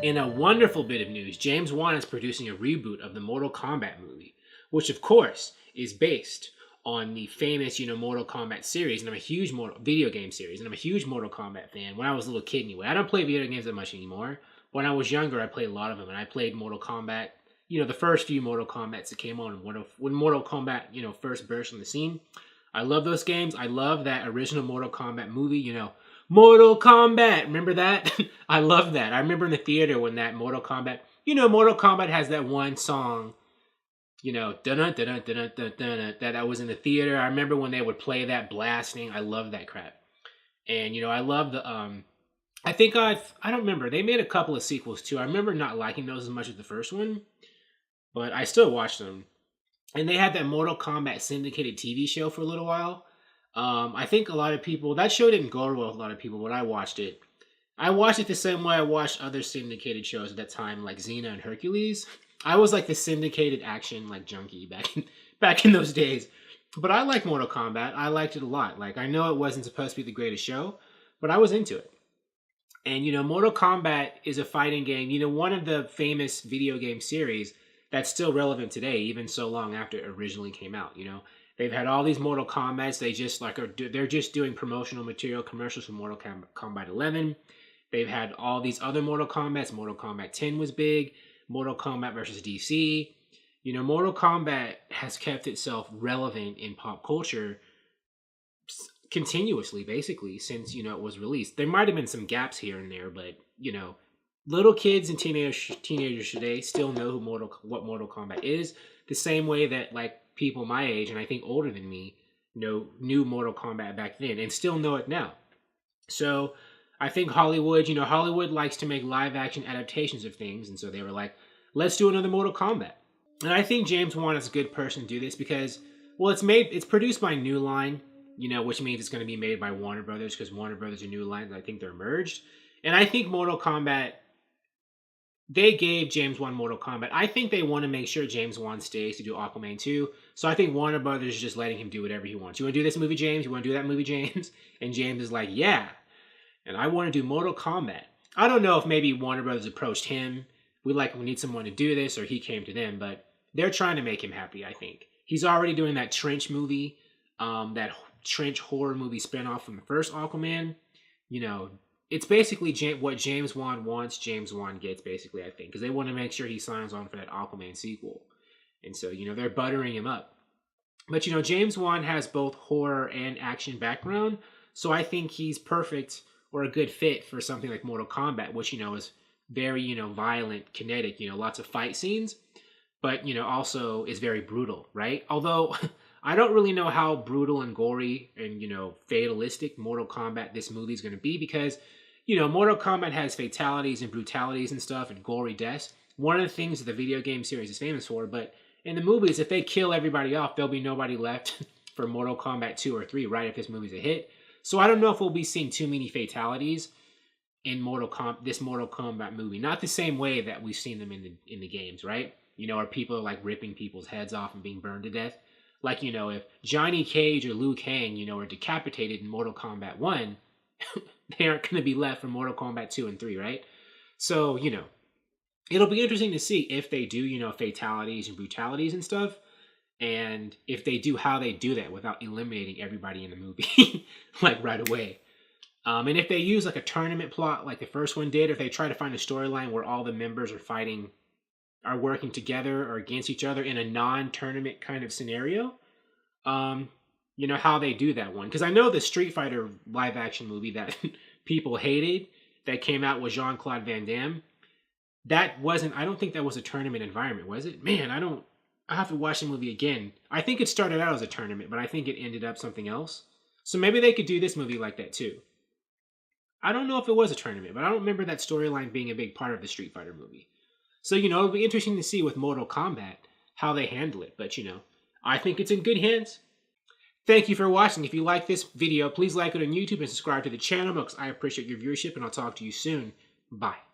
In a wonderful bit of news, James Wan is producing a reboot of the Mortal Kombat movie, which of course is based on the famous, Mortal Kombat series, and I'm a huge video game series, and I'm a huge Mortal Kombat fan. When I was a little kid, anyway, I don't play video games that much anymore. When I was younger, I played a lot of them, and I played Mortal Kombat. The first few Mortal Kombats that came on when Mortal Kombat, first burst on the scene. I love those games. I love that original Mortal Kombat movie. Mortal Kombat. Remember that? I love that. I remember in the theater when that Mortal Kombat. Mortal Kombat has that one song. That was in the theater. I remember when they would play that blasting. I love that crap. And I love the I don't remember. They made a couple of sequels too. I remember not liking those as much as the first one, but I still watched them. And they had that Mortal Kombat syndicated TV show for a little while. I think a lot of people, that show didn't go well with a lot of people, but I watched it. I watched it the same way I watched other syndicated shows at that time, like Xena and Hercules. I was like the syndicated action junkie back in those days. But I like Mortal Kombat. I liked it a lot. I know it wasn't supposed to be the greatest show, but I was into it. And Mortal Kombat is a fighting game. One of the famous video game series that's still relevant today, even so long after it originally came out. They've had all these Mortal Kombats. They just they're just doing promotional material, commercials for Mortal Kombat 11. They've had all these other Mortal Kombats. Mortal Kombat 10 was big. Mortal Kombat versus DC. Mortal Kombat has kept itself relevant in pop culture continuously, basically, since, it was released. There might have been some gaps here and there, but, little kids and teenagers today still know what Mortal Kombat is, the same way that, people my age, and I think older than me, knew Mortal Kombat back then, and still know it now. So, I think Hollywood likes to make live-action adaptations of things, and so they were like, let's do another Mortal Kombat. And I think James Wan is a good person to do this because, well, it's produced by New Line, which means it's going to be made by Warner Brothers, because Warner Brothers and New Line, I think they're merged. And I think Mortal Kombat, they gave James Wan Mortal Kombat. I think they want to make sure James Wan stays to do Aquaman 2. So I think Warner Brothers is just letting him do whatever he wants. You want to do this movie, James? You want to do that movie, James? And James is like, yeah. And I want to do Mortal Kombat. I don't know if maybe Warner Brothers approached him. We need someone to do this, or he came to them. But they're trying to make him happy, I think. He's already doing that Trench movie, that Trench horror movie spinoff from the first Aquaman. It's basically what James Wan wants, James Wan gets, basically, I think. Because they want to make sure he signs on for that Aquaman sequel. And so, they're buttering him up. But, James Wan has both horror and action background. So I think he's perfect or a good fit for something like Mortal Kombat, which, is very, violent, kinetic, lots of fight scenes. But, also is very brutal, right? Although I don't really know how brutal and gory and, fatalistic Mortal Kombat this movie is going to be because, Mortal Kombat has fatalities and brutalities and stuff and gory deaths. One of the things that the video game series is famous for, but in the movies, if they kill everybody off, there'll be nobody left for Mortal Kombat 2 or 3, right, if this movie's a hit. So I don't know if we'll be seeing too many fatalities in this Mortal Kombat movie. Not the same way that we've seen them in the games, right? Or people are ripping people's heads off and being burned to death. If Johnny Cage or Liu Kang, are decapitated in Mortal Kombat 1, they aren't going to be left for Mortal Kombat 2 and 3, right? So, it'll be interesting to see if they do, fatalities and brutalities and stuff. And if they do, how they do that without eliminating everybody in the movie, right away. And if they use a tournament plot like the first one did, if they try to find a storyline where all the members are working together or against each other in a non-tournament kind of scenario, how they do that one. Because I know the Street Fighter live-action movie that people hated that came out with Jean-Claude Van Damme, I don't think that was a tournament environment, was it? Man, I have to watch the movie again. I think it started out as a tournament, but I think it ended up something else. So maybe they could do this movie like that too. I don't know if it was a tournament, but I don't remember that storyline being a big part of the Street Fighter movie. So, it'll be interesting to see with Mortal Kombat how they handle it. But, I think it's in good hands. Thank you for watching. If you like this video, please like it on YouTube and subscribe to the channel because I appreciate your viewership, and I'll talk to you soon. Bye.